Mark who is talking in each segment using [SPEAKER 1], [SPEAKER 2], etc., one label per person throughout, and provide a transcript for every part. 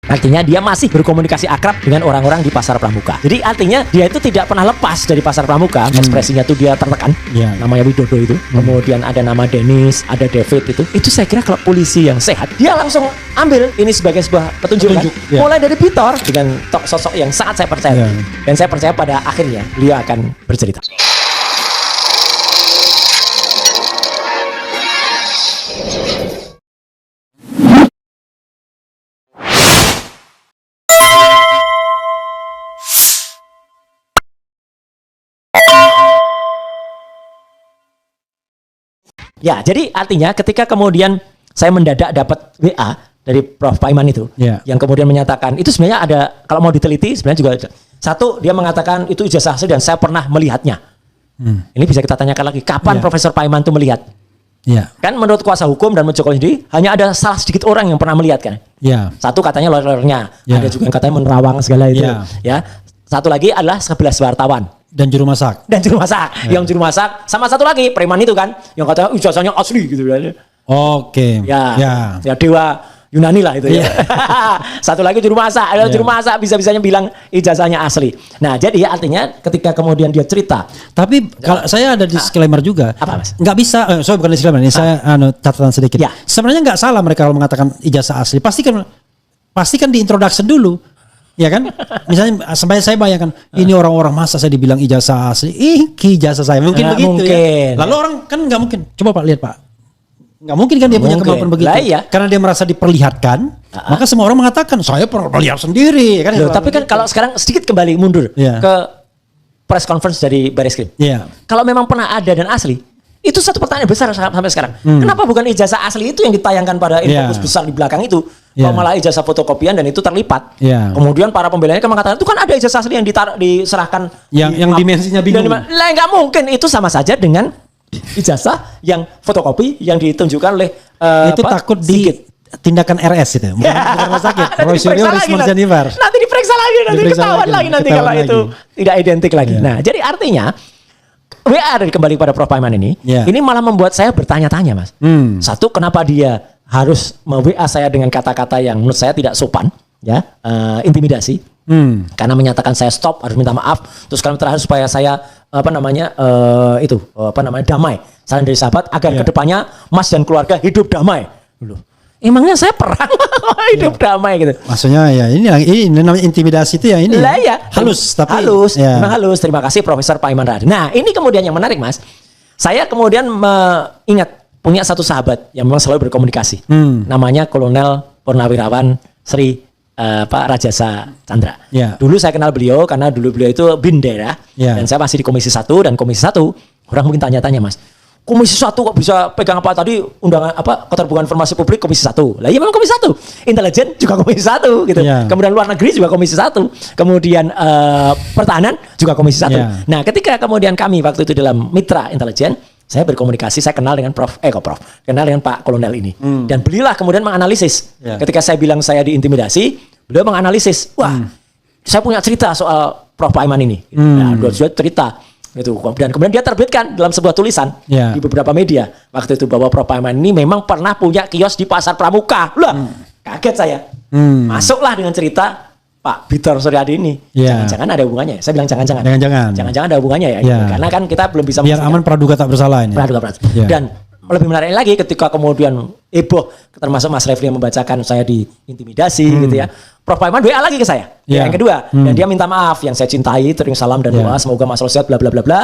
[SPEAKER 1] Artinya dia masih berkomunikasi akrab dengan orang-orang di Pasar Pramuka. Jadi artinya dia itu tidak pernah lepas dari Pasar Pramuka. Ekspresinya tuh dia tertekan. Namanya Widodo itu. Kemudian ada nama Dennis, ada David itu. Itu saya kira kalau polisi yang sehat, dia langsung ambil ini sebagai sebuah petunjuk. Mulai dari Bitor dengan sosok yang sangat saya percaya. Dan saya percaya pada akhirnya beliau akan bercerita. Ya, jadi artinya ketika kemudian saya mendadak dapat WA dari Prof. Paiman itu, yang kemudian menyatakan, itu sebenarnya ada, kalau mau diteliti sebenarnya juga ada. Satu, dia mengatakan itu ijazah asli dan saya pernah melihatnya. Ini bisa kita tanyakan lagi, kapan Profesor Paiman itu melihat? Kan menurut kuasa hukum dan Mojoko sendiri, hanya ada salah sedikit orang yang pernah melihat kan? Satu katanya lawyer-nya, ada juga yang katanya menerawang segala itu. Ya. Satu lagi adalah 11 wartawan.
[SPEAKER 2] Dan juru masak.
[SPEAKER 1] Yang juru masak sama satu lagi preman itu kan yang katanya ijazahnya asli gitu kan.
[SPEAKER 2] Oke.
[SPEAKER 1] Ya dewa Yunani lah itu ya. Satu lagi juru masak. Juru masak bisa-bisanya bilang ijazahnya asli. Nah, jadi ya artinya ketika kemudian dia cerita.
[SPEAKER 2] Tapi kalau saya ada disclaimer juga.
[SPEAKER 1] Apa, Mas?
[SPEAKER 2] Nggak bisa, sorry bukan disclaimer, ini saya catatan sedikit. Sebenarnya nggak salah mereka kalau mengatakan ijazah asli. Pasti kan di introduction dulu. Ya kan, misalnya sampai saya bayangkan ini orang-orang masa saya dibilang ijazah asli, ijazah saya mungkin begitu ya. Lalu orang kan nggak mungkin, coba Pak lihat Pak, nggak mungkin kan dia punya kemampuan begitu, karena dia merasa diperlihatkan, maka semua orang mengatakan saya pernah lihat sendiri, kan?
[SPEAKER 1] Tapi kan kalau sekarang sedikit kembali mundur ke press conference dari Barreskrim, kalau memang pernah ada dan asli, itu satu pertanyaan besar sampai sekarang. Kenapa bukan ijazah asli itu yang ditayangkan pada infobus besar di belakang itu? Kalau malah ijazah fotokopian dan itu terlipat. Kemudian para pembelanya kan mengatakan itu kan ada ijazah asli yang diserahkan.
[SPEAKER 2] Yang dimensinya bingung.
[SPEAKER 1] Lah nggak mungkin, itu sama saja dengan ijazah yang fotokopi yang ditunjukkan oleh
[SPEAKER 2] itu takut di tindakan RS itu, bukan rumah sakit. Roy Suryo, Rismon Janivar.
[SPEAKER 1] Nanti diperiksa lagi, nanti ketahuan lagi nanti kalau itu tidak identik lagi. Nah, jadi artinya WA dari kembali pada Prof. Paiman ini malah membuat saya bertanya-tanya, Mas. Satu, kenapa dia harus WA saya dengan kata-kata yang menurut saya tidak sopan, intimidasi, karena menyatakan saya stop, harus minta maaf, terus kalimat terakhir supaya saya damai, saran dari sahabat agar kedepannya Mas dan keluarga hidup damai. Emangnya saya perang hidup damai gitu.
[SPEAKER 2] Maksudnya ya ini namanya intimidasi itu ya ini.
[SPEAKER 1] Lah ya,
[SPEAKER 2] halus.
[SPEAKER 1] Memang halus. Terima kasih Profesor Paiman Radin. Nah, ini kemudian yang menarik, Mas. Saya kemudian ingat punya satu sahabat yang memang selalu berkomunikasi. Namanya Kolonel Purnawirawan Sri Rajasa Chandra. Dulu saya kenal beliau karena dulu beliau itu bin daerah dan saya masih di Komisi 1, dan Komisi 1 orang mungkin tanya-tanya, Mas. Komisi 1 kok bisa pegang apa tadi, undangan keterbukaan informasi publik Komisi 1. Lah iya memang Komisi 1. Intelijen juga Komisi 1 gitu. Kemudian luar negeri juga Komisi 1. Kemudian pertahanan juga Komisi 1. Nah, ketika kemudian kami waktu itu dalam mitra intelijen, saya berkomunikasi, saya kenal dengan kenal dengan Pak Kolonel ini. Dan belilah kemudian menganalisis. Ketika saya bilang saya diintimidasi, beliau menganalisis. Wah, saya punya cerita soal Prof. Paiman ini. Nah, dua cerita. Gitu. Dan kemudian dia terbitkan dalam sebuah tulisan di beberapa media waktu itu bahwa Prof. Paiman ini memang pernah punya kios di Pasar Pramuka. Kaget saya. Masuklah dengan cerita Pak Bitor Suryadi ini. Jangan-jangan ada hubungannya. Saya bilang jangan-jangan ada hubungannya ya. Karena kan kita belum bisa
[SPEAKER 2] biar aman praduga tak bersalah ini.
[SPEAKER 1] Dan lebih menarik lagi ketika kemudian heboh, termasuk Mas Refli yang membacakan saya diintimidasi gitu ya. Prof. Paiman WA lagi ke saya. Yang kedua, dan dia minta maaf, yang saya cintai, terima salam dan doa, semoga Mas sehat, bla bla bla bla.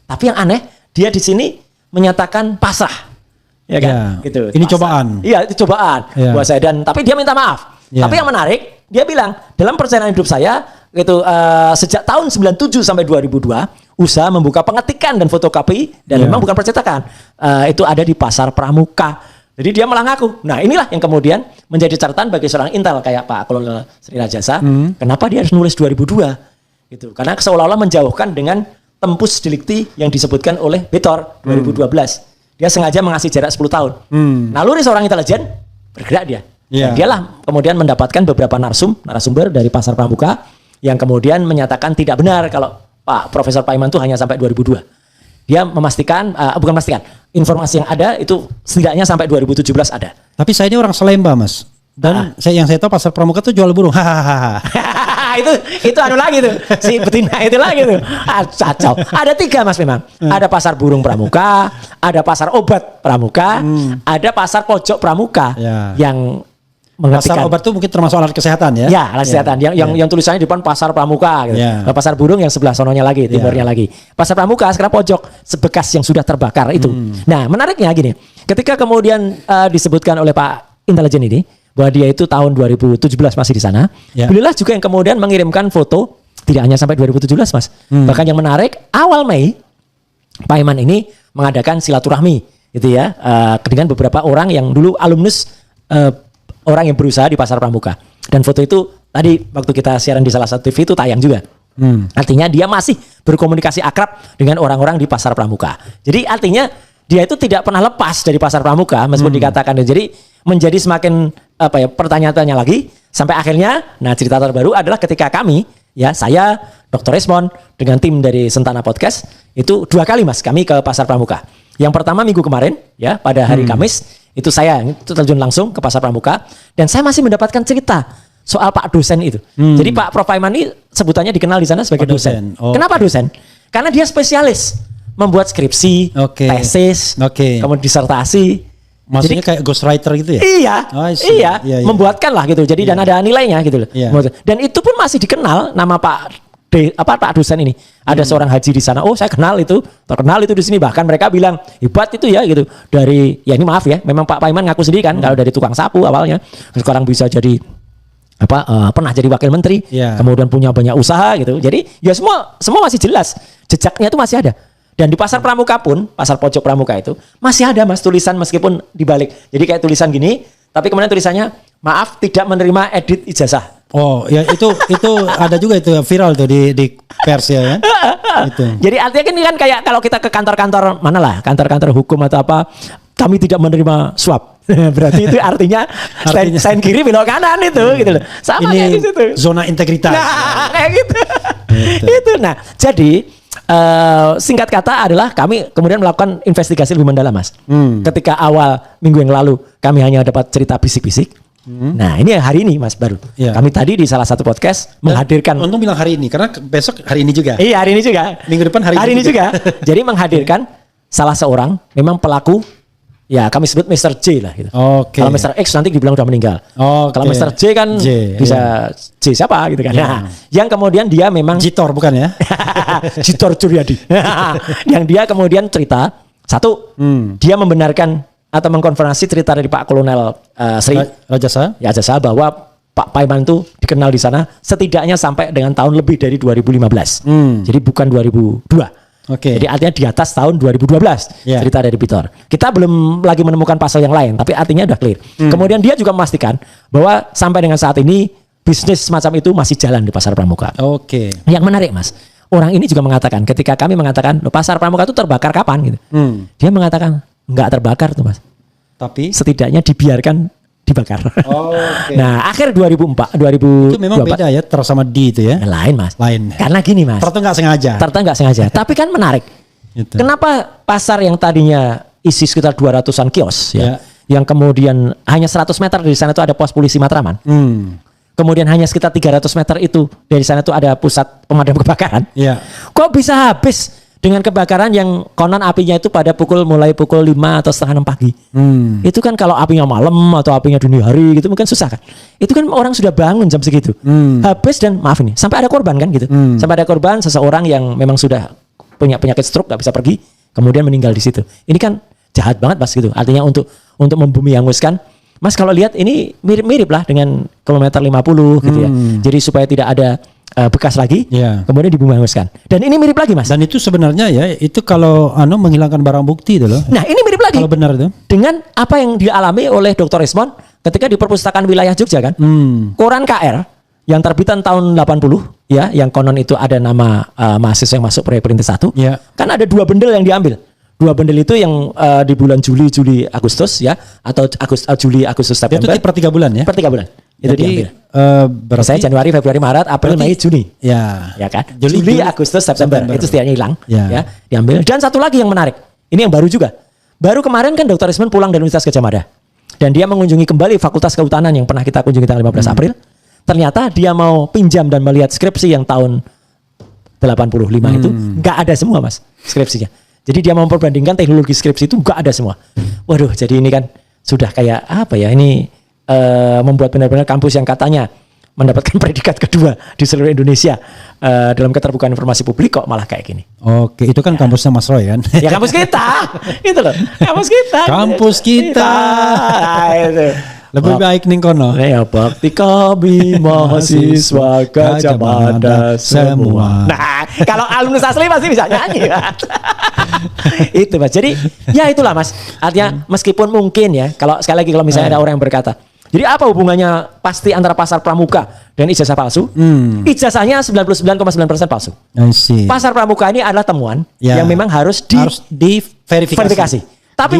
[SPEAKER 1] Tapi yang aneh, dia di sini menyatakan pasrah. Ya kan? Gitu.
[SPEAKER 2] Ini pasrah. Cobaan.
[SPEAKER 1] Iya, itu cobaan buat saya, tapi dia minta maaf. Tapi yang menarik, dia bilang, dalam perjalanan hidup saya gitu, sejak tahun 97 sampai 2002, usaha membuka pengetikan dan fotokopi dan memang bukan percetakan. Itu ada di Pasar Pramuka. Jadi dia malah ngaku. Nah, inilah yang kemudian menjadi catatan bagi seorang intel kayak Pak Kolonel Sri Rajasa. Kenapa dia harus nulis 2002? Gitu. Karena seolah-olah menjauhkan dengan tempus delikti yang disebutkan oleh Bitor 2012. Dia sengaja mengasih jarak 10 tahun. Naluri seorang intelijen, bergerak dia. Dan dialah kemudian mendapatkan beberapa narasumber dari Pasar Pramuka yang kemudian menyatakan tidak benar kalau Pak Profesor Paiman itu hanya sampai 2002. Dia memastikan, bukan memastikan, informasi yang ada itu setidaknya sampai 2017 ada.
[SPEAKER 2] Tapi saya ini orang Salemba, Mas. Dan yang saya tahu pasar pramuka tuh jual burung. Hahaha.
[SPEAKER 1] itu anu lagi tuh, si betina itu lagi tuh. Kacau. Ada 3 Mas memang. Ada pasar burung pramuka, ada pasar obat pramuka, ada pasar pojok pramuka yang
[SPEAKER 2] pasar obat tuh mungkin termasuk alat kesehatan ya?
[SPEAKER 1] Ya, alat kesehatan. Yang tulisannya di depan pasar pramuka gitu. Pasar burung yang sebelah sononya lagi, timurnya lagi. Pasar pramuka sekarang pojok sebekas yang sudah terbakar itu. Nah, menariknya gini. Ketika kemudian disebutkan oleh Pak Intelijen ini bahwa dia itu tahun 2017 masih di sana. Beliau juga yang kemudian mengirimkan foto tidak hanya sampai 2017 Mas. Bahkan yang menarik awal Mei Pak Iman ini mengadakan silaturahmi gitu ya dengan beberapa orang yang dulu alumnus orang yang berusaha di pasar pramuka. Dan foto itu tadi waktu kita siaran di salah satu TV itu tayang juga. Artinya dia masih berkomunikasi akrab dengan orang-orang di pasar pramuka. Jadi artinya dia itu tidak pernah lepas dari pasar pramuka meskipun dikatakan. Jadi menjadi semakin pertanyaan-tanya lagi sampai akhirnya cerita terbaru adalah ketika kami saya Dr. Resmond dengan tim dari Sentana Podcast itu 2 kali Mas kami ke pasar pramuka. Yang pertama minggu kemarin pada hari Kamis itu saya terjun langsung ke pasar pramuka dan saya masih mendapatkan cerita soal Pak dosen itu. Jadi Pak Prof Aiman ini sebutannya dikenal di sana sebagai dosen. Kenapa dosen? Karena dia spesialis membuat skripsi, tesis, kemudian disertasi.
[SPEAKER 2] Maksudnya kayak ghostwriter gitu ya?
[SPEAKER 1] Iya, membuatkan lah gitu. Jadi dan ada nilainya gitu loh. Dan itu pun masih dikenal nama Pak dosen ini. Ada seorang haji di sana. Oh, saya kenal itu, terkenal itu di sini. Bahkan mereka bilang hebat itu ya gitu. Dari ini maaf ya, memang Pak Paiman ngaku sendiri kan kalau dari tukang sapu awalnya sekarang bisa jadi pernah jadi wakil menteri, kemudian punya banyak usaha gitu. Jadi ya semua masih jelas, jejaknya itu masih ada. Dan di pasar pramuka pun, pasar pojok pramuka itu masih ada Mas tulisan meskipun dibalik. Jadi kayak tulisan gini, tapi kemudian tulisannya maaf tidak menerima edit ijazah.
[SPEAKER 2] Oh ya itu ada juga itu viral tuh di pers ya kan? Itu.
[SPEAKER 1] Jadi artinya ini kan kayak kalau kita ke kantor-kantor mana lah, kantor-kantor hukum atau apa, kami tidak menerima suap. Berarti itu artinya stand kiri belok kanan itu gitu loh. Sama
[SPEAKER 2] ini
[SPEAKER 1] kayak di situ.
[SPEAKER 2] Zona integritas.
[SPEAKER 1] Nah, kayak gitu. Itu. Nah, jadi singkat kata adalah kami kemudian melakukan investigasi lebih mendalam Mas. Ketika awal minggu yang lalu kami hanya dapat cerita bisik-bisik. Nah ini hari ini Mas baru. Kami tadi di salah satu podcast menghadirkan.
[SPEAKER 2] Untung bilang hari ini karena besok hari ini juga.
[SPEAKER 1] Iya hari ini juga.
[SPEAKER 2] Minggu depan hari
[SPEAKER 1] ini juga. Jadi menghadirkan salah seorang memang pelaku. Ya kami sebut Mr. J lah gitu. Kalau Mr. X nanti dibilang udah meninggal. Kalau Mr. J kan bisa J siapa gitu kan. Nah, yang kemudian dia memang
[SPEAKER 2] Jitor bukan ya?
[SPEAKER 1] Jitor Juryadi. Yang dia kemudian cerita satu, dia membenarkan atau mengkonfirmasi cerita dari Pak Kolonel Sri Rajasa bahwa Pak Paiman itu dikenal di sana setidaknya sampai dengan tahun lebih dari 2015. Jadi bukan 2002. Jadi artinya di atas tahun 2012 cerita dari Pitor. Kita belum lagi menemukan pasal yang lain, tapi artinya udah clear. Kemudian dia juga memastikan bahwa sampai dengan saat ini bisnis semacam itu masih jalan di pasar pramuka. Yang menarik Mas, orang ini juga mengatakan ketika kami mengatakan pasar pramuka itu terbakar kapan gitu, dia mengatakan nggak terbakar tuh Mas,
[SPEAKER 2] tapi
[SPEAKER 1] setidaknya dibiarkan dibakar. Nah, akhir 2004
[SPEAKER 2] itu memang beda ya terus sama di itu ya.
[SPEAKER 1] Lain Mas.
[SPEAKER 2] Lain.
[SPEAKER 1] Karena gini Mas.
[SPEAKER 2] Ternyata nggak sengaja.
[SPEAKER 1] Tapi kan menarik. Gitu. Kenapa pasar yang tadinya isi sekitar 200-an kios yang kemudian hanya 100 meter dari sana itu ada pos polisi Matraman. Kemudian hanya sekitar 300 meter itu dari sana itu ada pusat pemadam kebakaran. Kok bisa habis dengan kebakaran yang konon apinya itu mulai pukul 5 atau setengah 6 pagi. Itu kan kalau apinya malam atau apinya dini hari gitu mungkin susah kan. Itu kan orang sudah bangun jam segitu. Habis dan maaf ini sampai ada korban kan gitu. Sampai ada korban seseorang yang memang sudah punya penyakit stroke gak bisa pergi kemudian meninggal di situ. Ini kan jahat banget Mas gitu. Artinya untuk membumi hanguskan. Mas kalau lihat ini mirip-mirip lah dengan kilometer 50 gitu ya. Jadi supaya tidak ada bekas lagi, kemudian dibumi hanguskan. Dan ini mirip lagi Mas.
[SPEAKER 2] Dan itu sebenarnya ya, itu kalau menghilangkan barang bukti itu loh.
[SPEAKER 1] Nah ini mirip lagi.
[SPEAKER 2] Kalau benar itu.
[SPEAKER 1] Dengan apa yang dialami oleh Dr. Resmond ketika di perpustakaan wilayah Jogja kan. Koran KR yang terbitan tahun 80 ya, yang konon itu ada nama mahasiswa yang masuk proyek perintis 1. Kan ada 2 bendel yang diambil. 2 bendel itu yang di bulan Juli Agustus ya, atau Juli Agustus September.
[SPEAKER 2] Itu per 3 bulan ya?
[SPEAKER 1] Per 3 bulan. Itu diambil.
[SPEAKER 2] Berarti
[SPEAKER 1] saya Januari, Februari, Maret, April, Mei, Juni.
[SPEAKER 2] Ya
[SPEAKER 1] kan? Juli, Agustus, September. Itu setidaknya hilang. Ya, diambil. Dan satu lagi yang menarik. Ini yang baru juga. Baru kemarin kan Dr. Resmond pulang dari Universitas Gadjah Mada. Dan dia mengunjungi kembali Fakultas Kehutanan yang pernah kita kunjungi tanggal 15 April. Ternyata dia mau pinjam dan melihat skripsi yang tahun 85 itu nggak ada semua Mas skripsinya. Jadi dia mau memperbandingkan teknologi skripsi itu nggak ada semua. Waduh, jadi ini kan sudah kayak apa ya, ini membuat benar-benar kampus yang katanya mendapatkan predikat kedua di seluruh Indonesia dalam keterbukaan informasi publik kok malah kayak gini.
[SPEAKER 2] Oke, itu kan kampusnya Mas Roy kan?
[SPEAKER 1] Ya kampus kita, itu loh, kampus kita.
[SPEAKER 2] Kampus kita.
[SPEAKER 1] Itu.
[SPEAKER 2] Lebih baik ning kono.
[SPEAKER 1] Ya bakti kami mahasiswa Gajah Mada semua. Nah, kalau alumnus asli pasti bisa nyanyi. Itu Mas. Jadi ya itulah Mas. Artinya meskipun mungkin ya, kalau sekali lagi kalau misalnya ada orang yang berkata, jadi apa hubungannya pasti antara pasar pramuka dan ijazah palsu? Ijazahnya 99,9% palsu. Pasar pramuka ini adalah temuan yang memang harus diverifikasi. Tapi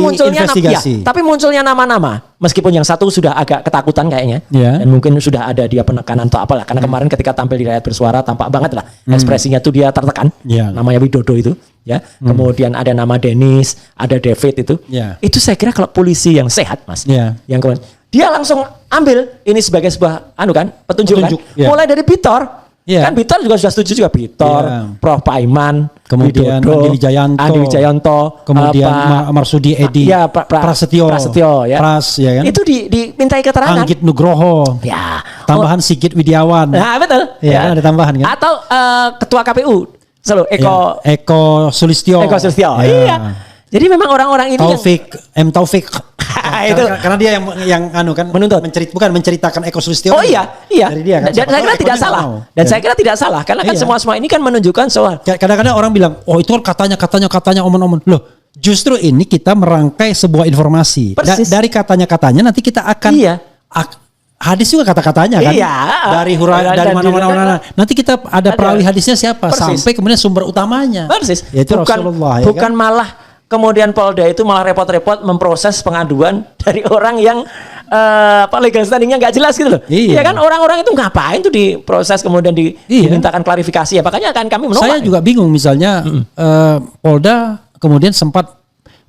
[SPEAKER 1] munculnya nama-nama, meskipun yang satu sudah agak ketakutan kayaknya, dan mungkin sudah ada dia penekanan atau apalah, karena kemarin ketika tampil di Rakyat Bersuara tampak banget lah ekspresinya tuh dia tertekan, namanya Widodo itu, ya. Kemudian ada nama Dennis, ada David itu saya kira kalau polisi yang sehat Mas, yang kemudian dia langsung ambil ini sebagai sebuah petunjuk. Mulai dari Bitor. Kan Bitor juga sudah setuju juga, Bitor, Prof Paiman,
[SPEAKER 2] kemudian
[SPEAKER 1] Widodo, Andi Wijayanto,
[SPEAKER 2] kemudian Marsudi Edi, Prasetyo, ya. Pras, ya kan?
[SPEAKER 1] Itu dimintai keterangan.
[SPEAKER 2] Anggit Nugroho, tambahan Sigit Widiawan.
[SPEAKER 1] Nah betul.
[SPEAKER 2] Kan ada tambahan kan?
[SPEAKER 1] Atau Ketua KPU, selalu
[SPEAKER 2] Eko Sulistyo.
[SPEAKER 1] Iya. Jadi memang orang-orang ini
[SPEAKER 2] Taufik.
[SPEAKER 1] Itu
[SPEAKER 2] karena dia yang
[SPEAKER 1] menuntut,
[SPEAKER 2] menceritakan Eko Sulistyo.
[SPEAKER 1] Oh iya.
[SPEAKER 2] Dari dia kan.
[SPEAKER 1] Dan saya kira tidak salah. Dan saya kira tidak salah karena kan semua ini kan menunjukkan soal.
[SPEAKER 2] Kadang-kadang orang bilang, oh itu kan katanya omong-omong. Loh, justru ini kita merangkai sebuah informasi. Dari katanya nanti kita akan hadis juga kata-katanya kan. Dari mana-mana. Nanti kita ada perawi hadisnya siapa, sampai kemudian sumber utamanya.
[SPEAKER 1] Persis.
[SPEAKER 2] Yaitu Rasulullah.
[SPEAKER 1] Bukan malah kemudian Polda itu malah repot-repot memproses pengaduan dari orang yang legal standingnya nggak jelas gitu loh. Iya kan, orang-orang itu ngapain tuh diproses kemudian dimintakan klarifikasi ya. Makanya akan kami menolak.
[SPEAKER 2] Saya juga bingung misalnya Polda kemudian sempat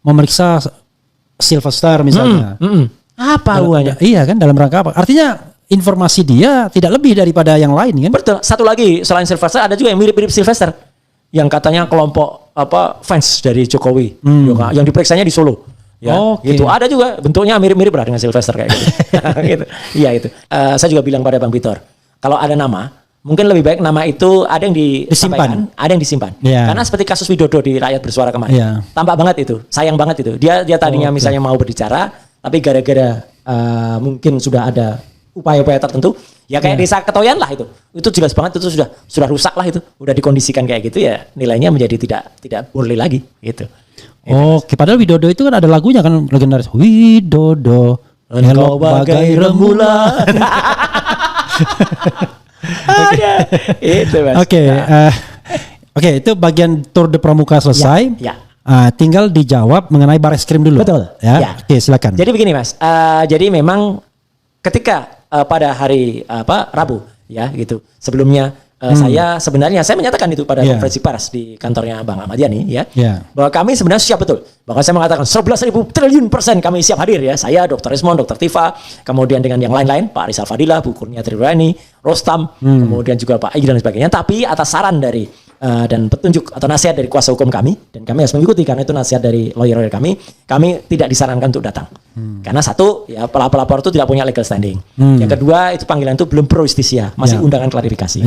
[SPEAKER 2] memeriksa Sylvester misalnya.
[SPEAKER 1] Apa hubungannya?
[SPEAKER 2] Iya kan, dalam rangka apa? Artinya informasi dia tidak lebih daripada yang lain kan?
[SPEAKER 1] Betul. Satu lagi selain Sylvester ada juga yang mirip-mirip Sylvester. Yang katanya kelompok fans dari Jokowi yang diperiksanya di Solo, gitu. Ada juga bentuknya mirip-mirip lah dengan Sylvester kayak gitu. Gitu. Iya itu. Saya juga bilang pada Bang Bitor, kalau ada nama, mungkin lebih baik nama itu ada yang disimpan, ada yang disimpan. Karena seperti kasus Widodo di Rakyat Bersuara kemarin, tampak banget itu, sayang banget itu. Dia tadinya misalnya mau berbicara, tapi gara-gara mungkin sudah ada upaya-upaya tertentu. Ya kayak desa Ketoyan lah itu jelas banget itu sudah rusak lah itu, udah dikondisikan kayak gitu ya, nilainya menjadi tidak boleh lagi gitu.
[SPEAKER 2] Oke, padahal Widodo itu kan ada lagunya kan legendaris, Widodo
[SPEAKER 1] engkau bagai rembulan. Itu Mas.
[SPEAKER 2] Oke, itu bagian Tour de Pramuka selesai. Tinggal dijawab mengenai Bareskrim dulu.
[SPEAKER 1] Betul.
[SPEAKER 2] Oke, silakan.
[SPEAKER 1] Jadi begini Mas, jadi memang ketika pada hari Rabu ya gitu. Sebelumnya saya menyatakan itu pada konferensi pers di kantornya Bang Ahmad Yani ya. Bahwa kami sebenarnya siap betul. Bahkan saya mengatakan 11.000 triliun % kami siap hadir ya. Saya, Dr. Rismond, Dr. Tifa, kemudian dengan yang lain-lain, Pak Rizal Fadilah, Bu Kurnia Tribrani, Rostam, kemudian juga Pak Egy dan sebagainya. Tapi atas saran dari dan petunjuk atau nasihat dari kuasa hukum kami, dan kami harus mengikuti karena itu nasihat dari lawyer kami tidak disarankan untuk datang. Karena satu, ya pelapor itu tidak punya legal standing. Yang kedua, itu panggilan itu belum pro justisia, masih undangan klarifikasi.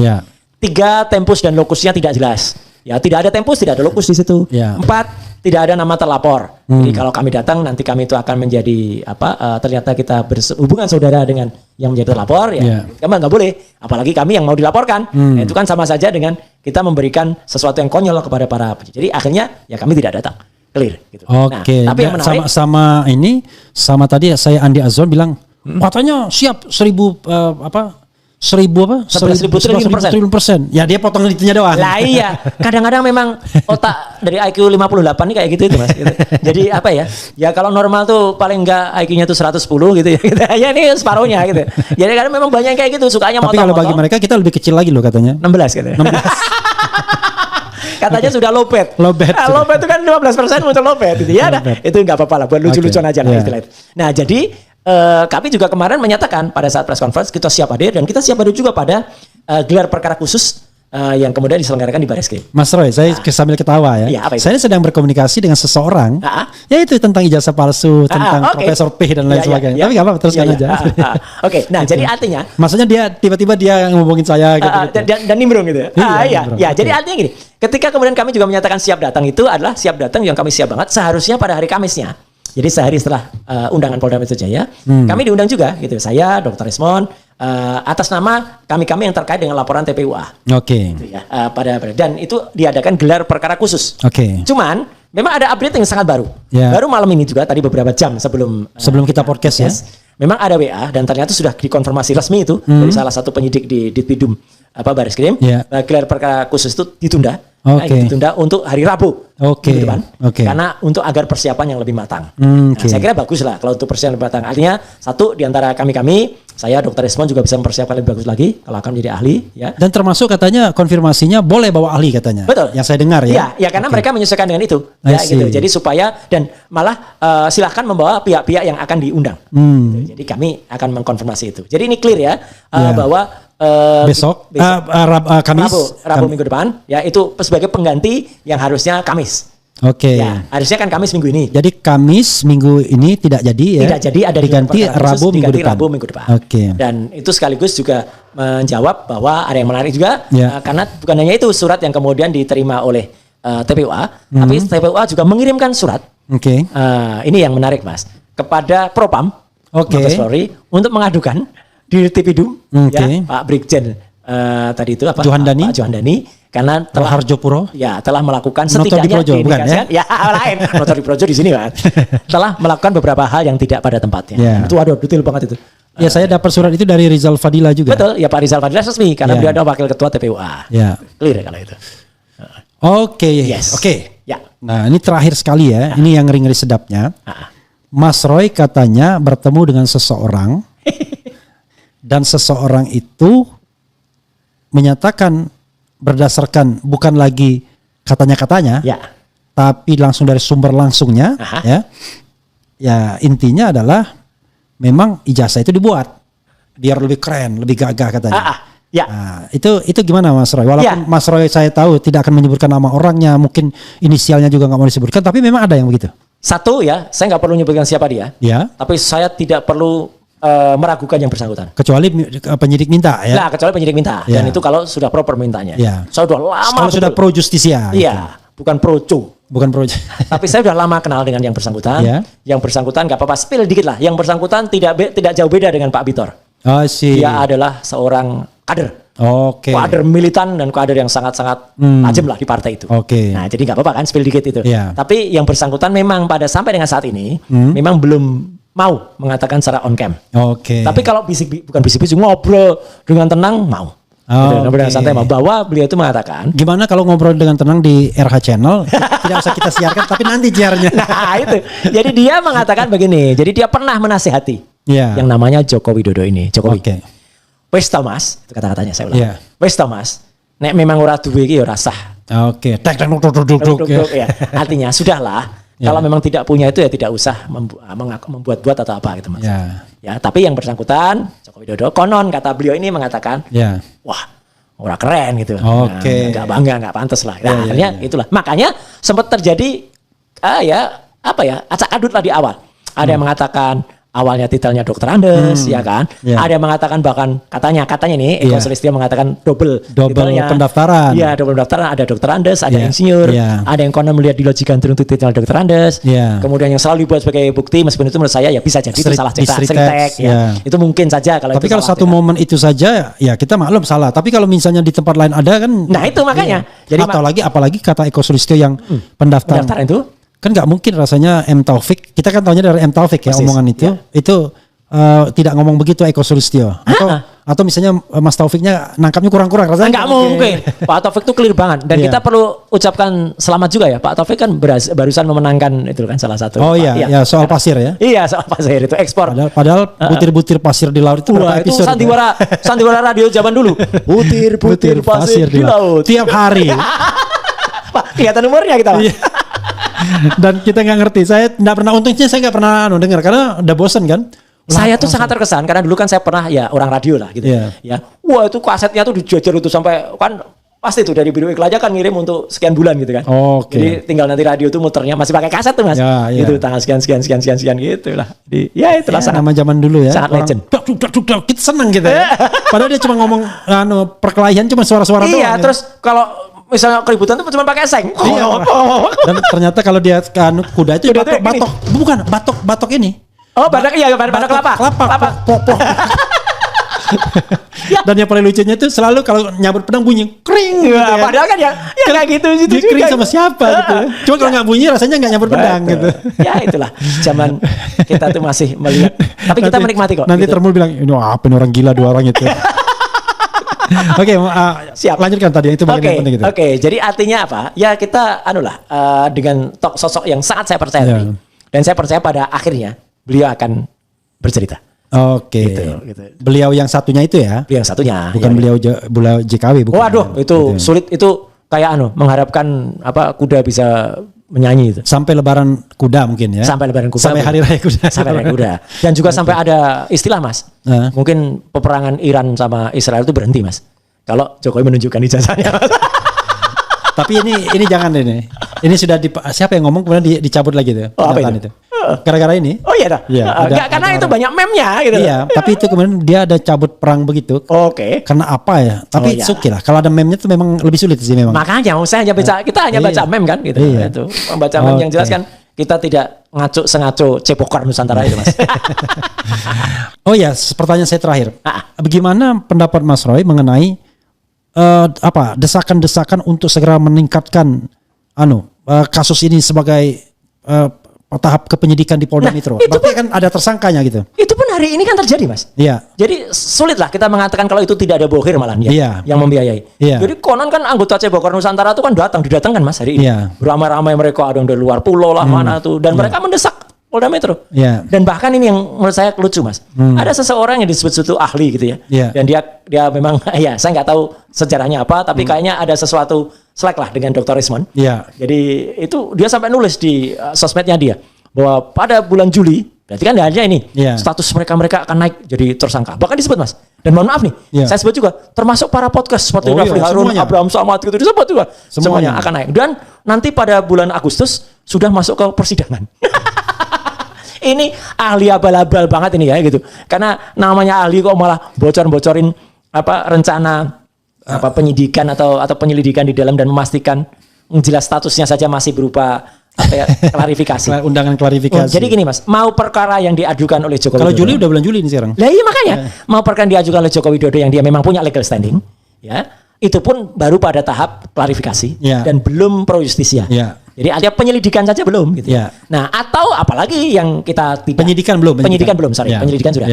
[SPEAKER 1] 3, tempus dan lokusnya tidak jelas. Ya, tidak ada tempus, tidak ada lokus di situ. 4, tidak ada nama terlapor. Jadi kalau kami datang, nanti kami itu akan menjadi ternyata kita berhubungan saudara dengan yang menjadi terlapor, kami nggak boleh. Apalagi kami yang mau dilaporkan, itu kan sama saja dengan kita memberikan sesuatu yang konyol kepada para penyidik. Jadi akhirnya ya kami tidak datang. Clear. Gitu.
[SPEAKER 2] Oke. Nah, tapi yang menarik, sama tadi saya Andi Azon bilang katanya siap 11.000 triliun %. Ya dia potong itunya doang.
[SPEAKER 1] Lah iya, kadang-kadang memang otak dari IQ 58 nih kayak gitu itu Mas. Gitu. Jadi apa ya? Ya kalau normal tuh paling enggak IQ-nya tuh 110 gitu ya. Gitu. Ya ini separuhnya gitu. Jadi kadang memang banyak kayak gitu, sukanya motong.
[SPEAKER 2] Tapi kalau bagi mereka kita lebih kecil lagi loh katanya.
[SPEAKER 1] 16 katanya. 16. Katanya sudah low bed. Low bed itu kan 15% muncul low bed gitu. Ya itu enggak apa-apa lah, buat lucu-lucuan aja lah istilah itu. Nah, jadi kami juga kemarin menyatakan pada saat press conference kita siap hadir dan kita siap hadir juga pada gelar perkara khusus yang kemudian diselenggarakan di Bareskrim.
[SPEAKER 2] Mas Roy, saya sambil ketawa ya. Saya sedang berkomunikasi dengan seseorang, yaitu tentang ijazah palsu, tentang Profesor P dan lain sebagainya. Tapi nggak apa-apa, teruskan aja.
[SPEAKER 1] Oke, nah jadi artinya,
[SPEAKER 2] maksudnya dia tiba-tiba dia ngomongin saya gitu.
[SPEAKER 1] Dan nimbrung gitu. Iya. Jadi artinya gini, ketika kemudian kami juga menyatakan siap datang itu adalah siap datang yang kami siap banget seharusnya pada hari Kamisnya. Jadi sehari setelah undangan Polda Metro Jaya, kami diundang juga gitu. Saya, Dr. Resmond, atas nama kami yang terkait dengan laporan TPUA.
[SPEAKER 2] Oke.
[SPEAKER 1] Gitu ya, dan itu diadakan gelar perkara khusus.
[SPEAKER 2] Oke.
[SPEAKER 1] Cuman memang ada update yang sangat baru. Baru malam ini juga tadi beberapa jam sebelum
[SPEAKER 2] kita podcast ya.
[SPEAKER 1] Memang ada WA dan ternyata sudah dikonfirmasi resmi itu dari salah satu penyidik di Ditpidum Bareskrim. Gelar perkara khusus itu ditunda. Ditunda untuk hari Rabu minggu depan. Karena untuk agar persiapan yang lebih matang. Saya kira bagus lah kalau untuk persiapan lebih matang. Artinya satu di antara kami, saya Dr. Resmond juga bisa mempersiapkan lebih bagus lagi kalau akan menjadi ahli. Ya. Dan
[SPEAKER 2] termasuk katanya konfirmasinya boleh bawa ahli katanya.
[SPEAKER 1] Betul.
[SPEAKER 2] Yang saya dengar ya.
[SPEAKER 1] Ya karena mereka menyesuaikan dengan itu. Ya, gitu. Jadi supaya dan malah silahkan membawa pihak-pihak yang akan diundang. Gitu. Jadi kami akan mengkonfirmasi itu. Jadi ini clear ya bahwa
[SPEAKER 2] besok
[SPEAKER 1] Rabu minggu depan ya itu sebagai pengganti yang harusnya Kamis. Ya, harusnya kan Kamis minggu ini.
[SPEAKER 2] Jadi Kamis minggu ini tidak jadi ya.
[SPEAKER 1] Tidak jadi, ada
[SPEAKER 2] diganti Rabu minggu depan.
[SPEAKER 1] Dan itu sekaligus juga menjawab bahwa ada yang menarik juga karena bukan hanya itu surat yang kemudian diterima oleh TPUA, tapi TPUA juga mengirimkan surat. Ini yang menarik Mas kepada Propam Mabes Polri untuk mengadukan di Ditpidum Pak Brigjen tadi itu apa?
[SPEAKER 2] Johandani.
[SPEAKER 1] Pak Johandani karena telah
[SPEAKER 2] Harjopuro
[SPEAKER 1] telah melakukan setidaknya lain Notor di Projo di sini kan telah melakukan beberapa hal yang tidak pada tempatnya. Itu waduh detail banget itu.
[SPEAKER 2] Ya saya dapat surat itu dari Rizal Fadila juga.
[SPEAKER 1] Betul, ya Pak Rizal Fadila resmi karena beliau adalah wakil ketua TPUA. Clear kalau itu.
[SPEAKER 2] Oke. Nah, ini terakhir sekali ya. Ini yang ngeri-ngeri sedapnya. Mas Roy katanya bertemu dengan seseorang dan seseorang itu menyatakan berdasarkan bukan lagi katanya-katanya, tapi langsung dari sumber langsungnya, ya intinya adalah memang ijazah itu dibuat biar lebih keren, lebih gagah katanya. Nah, itu gimana Mas Roy? Walaupun Mas Roy saya tahu tidak akan menyebutkan nama orangnya, mungkin inisialnya juga nggak mau disebutkan, tapi memang ada yang begitu.
[SPEAKER 1] Satu ya, saya nggak perlu menyebutkan siapa dia, tapi saya tidak perlu meragukan yang bersangkutan.
[SPEAKER 2] Kecuali penyidik minta ya.
[SPEAKER 1] Nah, kecuali penyidik minta. Dan itu kalau sudah proper mintanya. Saya sudah lama.
[SPEAKER 2] Kalau sudah pro justisia.
[SPEAKER 1] Bukan pro co.
[SPEAKER 2] Bukan pro.
[SPEAKER 1] Tapi saya sudah lama kenal dengan yang bersangkutan. Yang bersangkutan nggak apa-apa spill dikit lah. Yang bersangkutan tidak jauh beda dengan Pak Bitor. Dia adalah seorang kader. Kader militan dan kader yang sangat-sangat tajam lah di partai itu. Nah, jadi nggak apa-apa kan spill dikit itu. Tapi yang bersangkutan memang sampai dengan saat ini memang belum mau mengatakan secara on cam. Tapi kalau bukan bisik-bisik ngobrol dengan tenang mau. Ngobrol dengan santai mau. Bahwa beliau itu mengatakan.
[SPEAKER 2] Gimana kalau ngobrol dengan tenang di RH Channel? Tidak usah kita siarkan, tapi nanti siarnya.
[SPEAKER 1] Nah itu. Jadi dia mengatakan begini. Jadi dia pernah menasihati yang namanya Joko Widodo ini. Jokowi. Wes Thomas, itu kata-katanya saya ulang. Wes Thomas, nek memang ora duwe iki ya ora sah. Artinya sudahlah. Kalau memang tidak punya itu ya tidak usah membuat-buat atau apa gitu Mas. Ya, tapi yang bersangkutan Joko Widodo konon kata beliau ini mengatakan, wah, ora keren gitu. Enggak bangga, enggak pantas lah. Akhirnya itulah. Makanya sempat terjadi acak adut lah di awal. Ada yang mengatakan awalnya titelnya Dr. Andes, ya kan? Ada yang mengatakan bahkan katanya nih Eko Sulistyo mengatakan double
[SPEAKER 2] pendaftaran.
[SPEAKER 1] Iya, double pendaftaran. Ada Dr. Andes, ada insinyur, ada yang konon melihat di lojikan untuk titel Dr. Andes. Kemudian yang selalu dibuat sebagai bukti meskipun itu menurut saya ya bisa jadi itu salah cetak, Itu mungkin saja kalau
[SPEAKER 2] tapi
[SPEAKER 1] itu
[SPEAKER 2] kalau satu momen itu saja ya kita maklum salah. Tapi kalau misalnya di tempat lain ada kan.
[SPEAKER 1] Nah, itu makanya.
[SPEAKER 2] Jadi apalagi kata Eko Sulistyo yang pendaftaran itu kan nggak mungkin rasanya M Taufik, kita kan tahunya dari M Taufik ya omongan itu tidak ngomong begitu Eko Sulistyo atau misalnya Mas Taufiknya nangkapnya kurang-kurang rasanya
[SPEAKER 1] nggak mungkin. Pak Taufik itu clear banget dan kita perlu ucapkan selamat juga ya Pak Taufik kan barusan memenangkan itu kan salah satu
[SPEAKER 2] soal pasir ya
[SPEAKER 1] soal pasir itu ekspor
[SPEAKER 2] padahal butir-butir pasir di laut itu berapa
[SPEAKER 1] itu
[SPEAKER 2] episode
[SPEAKER 1] sandiwara radio zaman dulu butir-butir pasir di laut
[SPEAKER 2] tiap hari
[SPEAKER 1] Pak kelihatan umurnya kita
[SPEAKER 2] dan kita nggak ngerti. Saya nggak pernah untungnya saya nggak pernah dengar karena udah bosan kan.
[SPEAKER 1] Saya tuh sangat terkesan karena dulu kan saya pernah ya orang radio lah gitu. Ya. Wah, itu kasetnya tuh dijajar itu sampai kan pasti tuh dari Biro Iklan aja kan ngirim untuk sekian bulan gitu kan. Jadi tinggal nanti radio tuh muternya masih pakai kaset tuh Mas. Itu tanggal sekian gitu lah. Jadi ya itulah sangat
[SPEAKER 2] nama zaman dulu ya.
[SPEAKER 1] Sangat legend.
[SPEAKER 2] Kita seneng gitu ya. Padahal dia cuma ngomong perkelahian cuma suara-suara doang.
[SPEAKER 1] Iya, terus kalau misalnya keributan tuh cuma pakai seng.
[SPEAKER 2] Dan ternyata kalau dia kan kuda itu batok ini.
[SPEAKER 1] Oh, batok kelapa.
[SPEAKER 2] Dan yang paling lucunya itu selalu kalau nyabut pedang bunyi kring.
[SPEAKER 1] Ya, padahal kan ya kayak gitu
[SPEAKER 2] dia kring sama siapa gitu. Cuma kalau nggak bunyi rasanya nggak nyabut pedang gitu.
[SPEAKER 1] Ya itulah zaman kita tuh masih melihat. Tapi kita menikmati kok.
[SPEAKER 2] Nanti
[SPEAKER 1] gitu.
[SPEAKER 2] Termul bilang ini apa orang gila dua orang itu. Oke, siap. Lanjutkan tadi itu bagian yang penting gitu.
[SPEAKER 1] Oke, jadi artinya apa? Ya kita dengan sosok yang sangat saya percaya dan saya percaya pada akhirnya beliau akan bercerita.
[SPEAKER 2] Oke.
[SPEAKER 1] Gitu.
[SPEAKER 2] Beliau yang satunya itu ya?
[SPEAKER 1] Beliau yang satunya.
[SPEAKER 2] Bukan beliau JKW bukan.
[SPEAKER 1] Waduh, itu gitu. Sulit itu kayak mengharapkan kuda bisa menyanyi itu.
[SPEAKER 2] Sampai lebaran kuda mungkin ya.
[SPEAKER 1] Sampai lebaran kuda.
[SPEAKER 2] Sampai hari raya kuda.
[SPEAKER 1] Sampai hari raya kuda. Dan juga sampai ada istilah Mas. Mungkin peperangan Iran sama Israel itu berhenti Mas. Kalau Jokowi menunjukkan ijazahnya.
[SPEAKER 2] Tapi ini jangan ini. Ini sudah siapa yang ngomong kemudian dicabut lagi tuh.
[SPEAKER 1] Apa itu?
[SPEAKER 2] Gara-gara ini.
[SPEAKER 1] Oh iya dah. Karena itu banyak meme-nya gitu.
[SPEAKER 2] Iya, tapi itu kemudian dia ada cabut perang begitu.
[SPEAKER 1] Oke.
[SPEAKER 2] Karena apa ya? Tapi suki lah. Kalau ada meme-nya tuh memang lebih sulit sih memang.
[SPEAKER 1] Makanya kita hanya baca meme kan gitu. Itu membaca meme yang jelas kan kita tidak sengaco cepokar Nusantara itu Mas.
[SPEAKER 2] Oh ya, pertanyaan saya terakhir. Bagaimana pendapat Mas Roy mengenai desakan-desakan untuk segera meningkatkan kasus ini sebagai tahap kepenyidikan di Polda Metro. Berarti kan ada tersangkanya gitu.
[SPEAKER 1] Itu pun hari ini kan terjadi Mas.
[SPEAKER 2] Iya.
[SPEAKER 1] Jadi sulit lah kita mengatakan kalau itu tidak ada bohir malah yang membiayai. Iya. Jadi konon kan anggota Cepokar Nusantara itu kan didatangkan Mas hari ini. Iya. Beramai-ramai mereka ada yang dari luar pulau lah mana tuh dan mereka mendesak Polda Metro. Iya. Dan bahkan ini yang menurut saya lucu Mas. Ada seseorang yang disebut ahli gitu ya. Iya. Dan dia memang saya nggak tahu sejarahnya apa tapi kayaknya ada sesuatu selek lah dengan Dr. Rismond. Iya. Jadi itu dia sampai nulis di sosmednya dia bahwa pada bulan Juli, berarti kan hanya ini status mereka akan naik jadi tersangka. Bahkan disebut Mas. Dan mohon maaf nih, saya sebut juga termasuk para podcast seperti Rafli Harun, Abraham Samad gitu disebut juga. Semuanya akan naik. Dan nanti pada bulan Agustus sudah masuk ke persidangan. Ini ahli abal-abal banget ini ya gitu. Karena namanya ahli kok malah bocor-bocorin rencana penyidikan atau penyelidikan di dalam dan memastikan jelas statusnya saja masih berupa klarifikasi.
[SPEAKER 2] Undangan klarifikasi.
[SPEAKER 1] Jadi gini Mas, mau perkara yang diajukan oleh Joko Widodo.
[SPEAKER 2] Kalau Juli udah bulan Juli nih sekarang.
[SPEAKER 1] Lah iya makanya, mau perkara yang diajukan oleh Joko Widodo yang dia memang punya legal standing, ya. Itu pun baru pada tahap klarifikasi dan belum pro justisia. Jadi ada penyelidikan saja belum gitu. Nah, atau apalagi yang kita tidak
[SPEAKER 2] penyidikan belum,
[SPEAKER 1] penyelidikan sudah.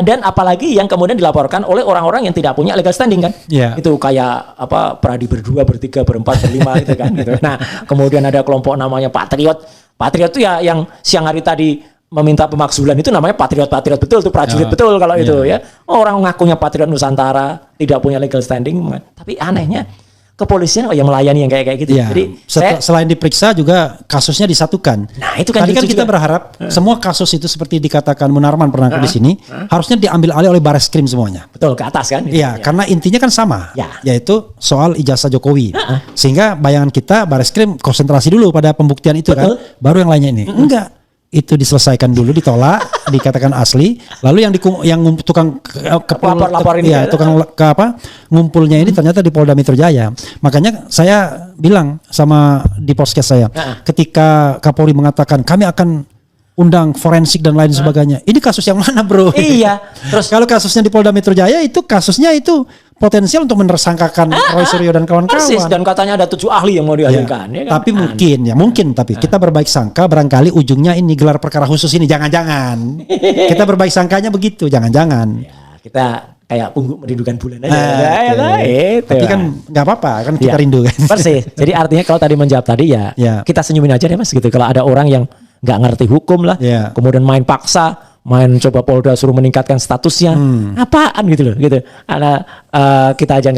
[SPEAKER 1] Dan apalagi yang kemudian dilaporkan oleh orang-orang yang tidak punya legal standing kan. Itu kayak Pradi berdua, bertiga, berempat, berlima gitu kan gitu. Nah, kemudian ada kelompok namanya Patriot. Patriot itu ya yang siang hari tadi meminta pemakzulan itu namanya patriot betul tuh prajurit betul kalau itu ya. Orang ngakunya patriot Nusantara, tidak punya legal standing, tapi anehnya kepolisian yang melayani yang kayak gitu. Jadi
[SPEAKER 2] selain diperiksa juga kasusnya disatukan.
[SPEAKER 1] Nah, itu kan
[SPEAKER 2] tadi kan kita berharap semua kasus itu seperti dikatakan Munarman pernah di sini harusnya diambil alih oleh Bareskrim semuanya.
[SPEAKER 1] Betul, ke atas kan?
[SPEAKER 2] Iya, karena intinya kan sama. Yaitu soal ijazah Jokowi. Sehingga bayangan kita Bareskrim konsentrasi dulu pada pembuktian itu kan, baru yang lainnya ini. Enggak. Itu diselesaikan dulu, ditolak, dikatakan asli, lalu yang tukang
[SPEAKER 1] laporin
[SPEAKER 2] tukang ngumpulnya ini ternyata di Polda Metro Jaya. Makanya saya bilang sama di podcast saya, ketika Kapolri mengatakan kami akan undang forensik dan lain sebagainya. Ini kasus yang mana, Bro?
[SPEAKER 1] Iya.
[SPEAKER 2] Terus kalau kasusnya di Polda Metro Jaya itu kasusnya itu potensial untuk menersangkakan Roy Suryo dan kawan-kawan.
[SPEAKER 1] Persis, dan katanya ada 7 ahli yang mau dihadirkan. Ya kan?
[SPEAKER 2] Tapi mungkin kita berbaik sangka barangkali ujungnya ini gelar perkara khusus ini. Jangan-jangan. Kita berbaik sangkanya begitu, jangan-jangan.
[SPEAKER 1] Ya, kita kayak pungguk merindukan bulan aja.
[SPEAKER 2] Tapi kan nggak apa-apa, kan kita rindu kan.
[SPEAKER 1] Persis. Jadi artinya kalau tadi menjawab tadi kita senyumin aja deh Mas gitu. Kalau ada orang yang nggak ngerti hukum lah, kemudian main paksa, main coba Polda suruh meningkatkan statusnya, apaan gitu loh, gitu. Karena kita aja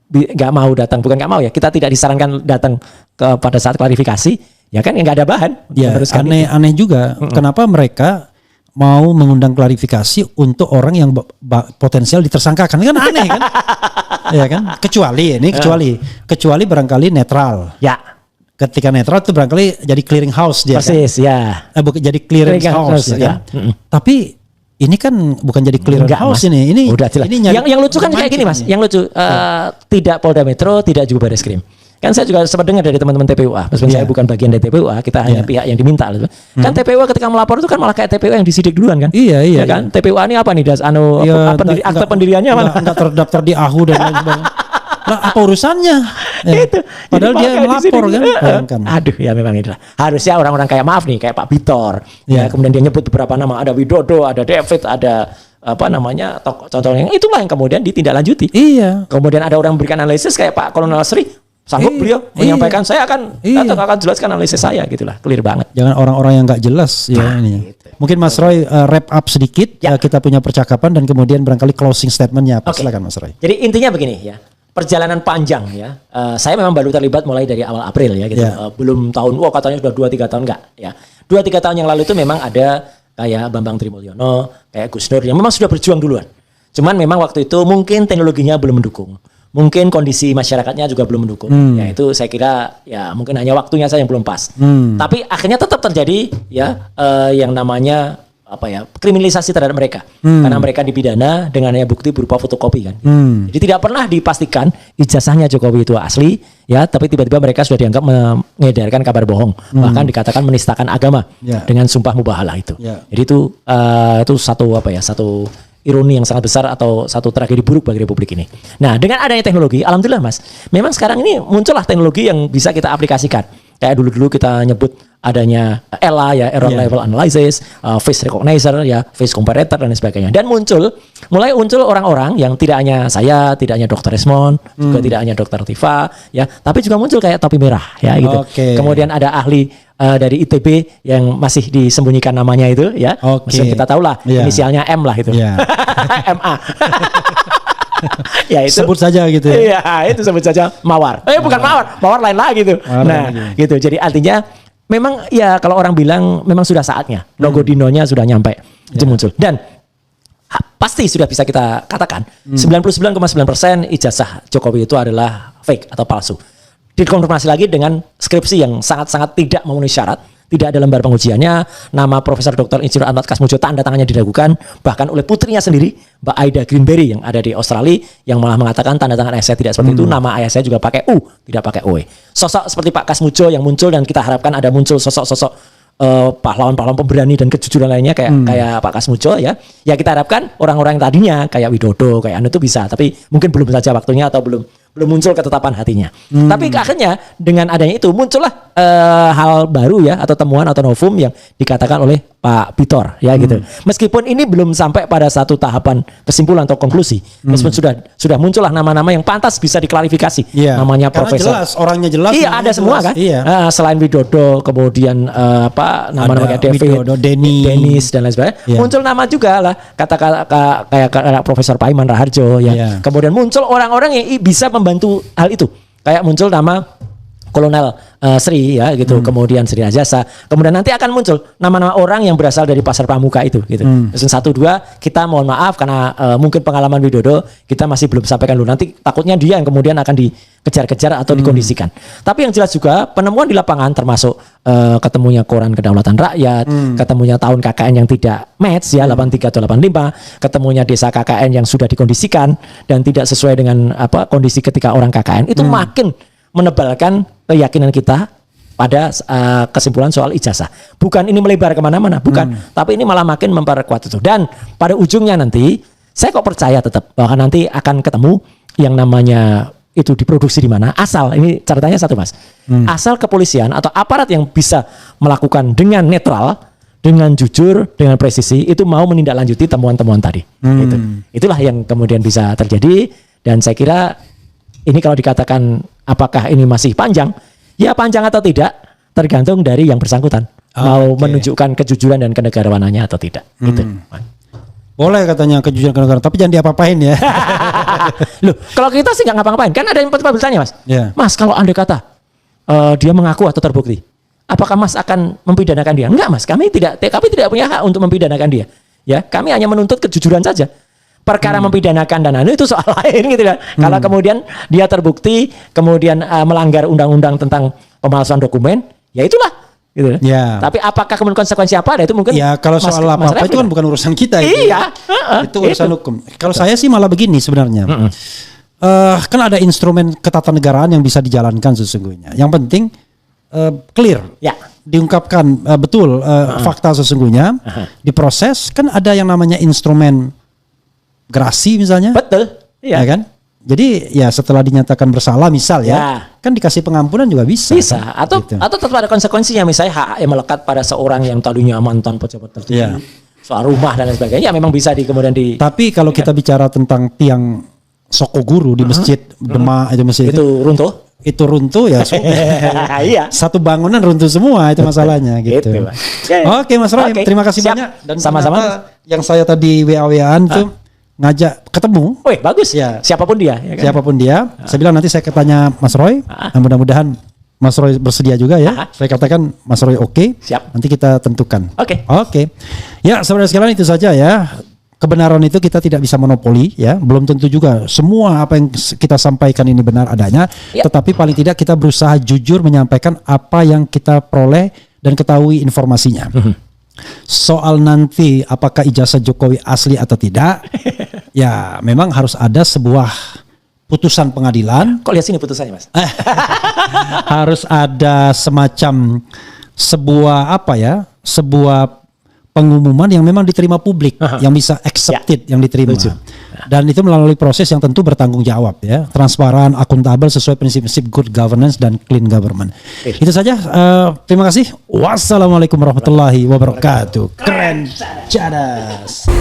[SPEAKER 1] nggak mau datang, bukan nggak mau ya, kita tidak disarankan datang pada saat klarifikasi, ya kan nggak ada bahan.
[SPEAKER 2] Ya, aneh juga, kenapa mereka mau mengundang klarifikasi untuk orang yang potensial ditersangkakan. Ini kan aneh kan? Ya kan? Kecuali barangkali netral.
[SPEAKER 1] Ya.
[SPEAKER 2] Ketika netral itu barangkali jadi clearing house dia.
[SPEAKER 1] Persis, kan?
[SPEAKER 2] Ya. Jadi clearing house ya kan? Tapi ini kan bukan jadi clearing house, Mas. Ini
[SPEAKER 1] udah jelas. Yang lucu kan kayak gini, Mas. Yang lucu tidak Polda Metro, tidak juga Barreskrim. Kan saya juga sempat dengar dari teman-teman TPUA, meskipun saya bukan bagian dari TPUA, kita hanya pihak yang diminta. Kan TPUA ketika melapor itu kan malah kayak TPUA yang disidik duluan kan?
[SPEAKER 2] Iya.
[SPEAKER 1] Kan? TPUA ini apa nih akte pendiriannya mana?
[SPEAKER 2] Enggak terdaftar di AHU dan lain sebagainya. Lah apa urusannya? Ya.
[SPEAKER 1] Itu.
[SPEAKER 2] Padahal dia melapor kan? Bayangkan.
[SPEAKER 1] Aduh, ya memang itulah. Harusnya orang-orang kayak kayak Pak Bitor, ya kemudian dia nyebut beberapa nama, ada Widodo, ada David, ada contoh yang itulah yang kemudian ditindaklanjuti.
[SPEAKER 2] Iya.
[SPEAKER 1] Kemudian ada orang memberikan analisis kayak Pak Kolonel Sri, sanggup beliau menyampaikan saya akan jelaskan analisis saya gitulah, clear banget.
[SPEAKER 2] Jangan orang-orang yang nggak jelas ini. Gitu. Mungkin Mas Roy wrap up sedikit kita punya percakapan dan kemudian barangkali closing statementnya apa? Silakan Mas Roy.
[SPEAKER 1] Jadi intinya begini ya. Perjalanan panjang ya. Saya memang baru terlibat mulai dari awal April ya gitu. Belum tahun katanya sudah 2-3 tahun enggak ya. 2-3 tahun yang lalu itu memang ada kayak Bambang Trimulyono, kayak Gus Dur yang memang sudah berjuang duluan. Cuman memang waktu itu mungkin teknologinya belum mendukung. Mungkin kondisi masyarakatnya juga belum mendukung. Ya itu saya kira ya mungkin hanya waktunya saja yang belum pas. Tapi akhirnya tetap terjadi ya yang namanya kriminalisasi terhadap mereka. Karena mereka dipidana dengan hanya bukti berupa fotokopi kan. Jadi tidak pernah dipastikan ijazahnya Jokowi itu asli ya, tapi tiba-tiba mereka sudah dianggap mengedarkan kabar bohong. Bahkan dikatakan menistakan agama dengan sumpah mubahalah itu. Jadi itu satu ironi yang sangat besar atau satu tragedi buruk bagi Republik ini. Nah, dengan adanya teknologi, alhamdulillah Mas, memang sekarang ini muncullah teknologi yang bisa kita aplikasikan. Kayak dulu kita nyebut adanya ELA ya, Error Level Analysis, Face Recognizer ya, Face Comparator dan sebagainya. Dan mulai muncul orang-orang yang tidak hanya saya, tidak hanya Dr. Resmond, juga tidak hanya Dr. Tifa ya, tapi juga muncul kayak topi merah ya gitu. Kemudian ada ahli dari ITB yang masih disembunyikan namanya itu ya. Maksudnya kita tahu lah inisialnya M lah itu. MA. Ya itu
[SPEAKER 2] sebut saja gitu ya.
[SPEAKER 1] Iya, itu sebut saja Mawar. Bukan Mawar lain lagi gitu. Gitu. Jadi artinya memang ya kalau orang bilang memang sudah saatnya logo Dinonya sudah nyampe itu muncul. Dan pasti sudah bisa kita katakan 99,9% ijazah Jokowi itu adalah fake atau palsu. Dikonfirmasi lagi dengan skripsi yang sangat-sangat tidak memenuhi syarat, tidak ada lembar pengujiannya, nama Profesor Dr. Insinyur Ahmad Kasmujo tanda tangannya diragukan, bahkan oleh putrinya sendiri, Mbak Aida Greenberry yang ada di Australia, yang malah mengatakan tanda tangan ayah saya tidak seperti itu, nama ayah saya juga pakai U, tidak pakai OE. Sosok seperti Pak Kasmujo yang muncul dan kita harapkan ada muncul sosok-sosok pahlawan-pahlawan pemberani dan kejujuran lainnya kayak Pak Kasmujo ya kita harapkan orang-orang yang tadinya kayak Widodo, kayak Anu itu bisa, tapi mungkin belum saja waktunya atau belum muncul ketetapan hatinya. Tapi akhirnya dengan adanya itu muncullah hal baru ya atau temuan atau novum yang dikatakan oleh Pak Bitor ya gitu. Meskipun ini belum sampai pada satu tahapan kesimpulan atau konklusi, meskipun sudah muncullah nama-nama yang pantas bisa diklarifikasi. Namanya
[SPEAKER 2] karena
[SPEAKER 1] Profesor.
[SPEAKER 2] Jelas, orangnya jelas.
[SPEAKER 1] Iya ada semua kan. Selain Widodo, kemudian nama-nama kayak David,
[SPEAKER 2] Widodo,
[SPEAKER 1] Dennis dan lain sebagainya. Muncul nama juga lah kayak Profesor Paiman Raharjo ya. Kemudian muncul orang-orang yang bisa membantu hal itu. Kayak muncul nama Kolonel Sri ya gitu, kemudian Sri Rajasa, kemudian nanti akan muncul nama-nama orang yang berasal dari pasar pramuka itu gitu. Mesin 1-2 kita mohon maaf karena mungkin pengalaman Widodo kita masih belum sampaikan dulu, nanti takutnya dia yang kemudian akan dikejar-kejar atau dikondisikan. Tapi yang jelas juga penemuan di lapangan termasuk ketemunya koran Kedaulatan Rakyat, ketemunya tahun KKN yang tidak match ya 83 atau 85, ketemunya desa KKN yang sudah dikondisikan dan tidak sesuai dengan kondisi ketika orang KKN itu makin menebalkan keyakinan kita pada kesimpulan soal ijazah. Bukan ini melebar kemana-mana, bukan. Tapi ini malah makin memperkuat itu. Dan pada ujungnya nanti, saya kok percaya tetap bahwa nanti akan ketemu yang namanya itu diproduksi di mana. Asal, ini catatannya satu Mas. Asal kepolisian atau aparat yang bisa melakukan dengan netral, dengan jujur, dengan presisi, itu mau menindaklanjuti temuan-temuan tadi. Gitu. Itulah yang kemudian bisa terjadi. Dan saya kira ini kalau dikatakan apakah ini masih panjang, ya panjang atau tidak tergantung dari yang bersangkutan mau menunjukkan kejujuran dan kenegarawanannya atau tidak. Gitu.
[SPEAKER 2] Boleh katanya kejujuran kenegaraan, tapi jangan diapa-apain ya.
[SPEAKER 1] Loh, kalau kita sih nggak ngapa-ngapain, kan ada yang bertanya Mas. Mas kalau andai kata dia mengaku atau terbukti, apakah Mas akan mempidanakan dia? Enggak Mas, kami tidak punya hak untuk mempidanakan dia. Ya, kami hanya menuntut kejujuran saja. Perkara mempidanakan dan itu soal lain gitu kan. Kalau kemudian dia terbukti kemudian melanggar undang-undang tentang pemalsuan dokumen, ya itulah gitu. Ya. Tapi apakah kemudian konsekuensi apa ada itu mungkin
[SPEAKER 2] ya kalau soal apa itu kan bukan urusan kita itu.
[SPEAKER 1] Iya,
[SPEAKER 2] itu urusan hukum. Kalau saya sih malah begini sebenarnya. Kan ada instrumen ketatanegaraan yang bisa dijalankan sesungguhnya. Yang penting clear. Ya. Diungkapkan betul fakta sesungguhnya, diproses. Kan ada yang namanya instrumen gerasi misalnya.
[SPEAKER 1] Betul.
[SPEAKER 2] Iya. Ya kan? Jadi ya setelah dinyatakan bersalah misal ya, kan dikasih pengampunan juga bisa.
[SPEAKER 1] Bisa. Atau tetap ada konsekuensinya, misalnya hak yang melekat pada seorang yang tadinya mantan pejabat tertinggi, soal rumah dan lain sebagainya, ya memang bisa kemudian di.
[SPEAKER 2] Tapi kalau kita bicara tentang tiang Sokoguru di masjid Demak itu masjid
[SPEAKER 1] itu runtuh.
[SPEAKER 2] Itu runtuh ya.
[SPEAKER 1] Iya.
[SPEAKER 2] Satu bangunan runtuh semua itu masalahnya gitu. Oke Mas Roy, terima kasih banyak. Dan
[SPEAKER 1] sama-sama.
[SPEAKER 2] Yang saya tadi WA-WA-an tuh ngajak ketemu.
[SPEAKER 1] Wih, bagus ya. Siapapun dia. Ya kan?
[SPEAKER 2] Siapapun dia. Saya bilang nanti saya tanya Mas Roy. Mudah-mudahan Mas Roy bersedia juga ya. Saya katakan Mas Roy oke.
[SPEAKER 1] Siap.
[SPEAKER 2] Nanti kita tentukan.
[SPEAKER 1] Oke.
[SPEAKER 2] Ya saudara sekalian itu saja ya. Kebenaran itu kita tidak bisa monopoli ya. Belum tentu juga semua apa yang kita sampaikan ini benar adanya. Tetapi paling tidak kita berusaha jujur menyampaikan apa yang kita peroleh dan ketahui informasinya. Soal nanti apakah ijazah Jokowi asli atau tidak, ya memang harus ada sebuah putusan pengadilan.
[SPEAKER 1] Kok lihat sini putusannya Mas?
[SPEAKER 2] Harus ada semacam sebuah pengumuman yang memang diterima publik, yang bisa accepted, yang diterima. Dan itu melalui proses yang tentu bertanggung jawab ya, transparan, akuntabel sesuai prinsip-prinsip good governance dan clean government. Itu saja. Terima kasih. Wassalamualaikum warahmatullahi wabarakatuh. Keren, cadas.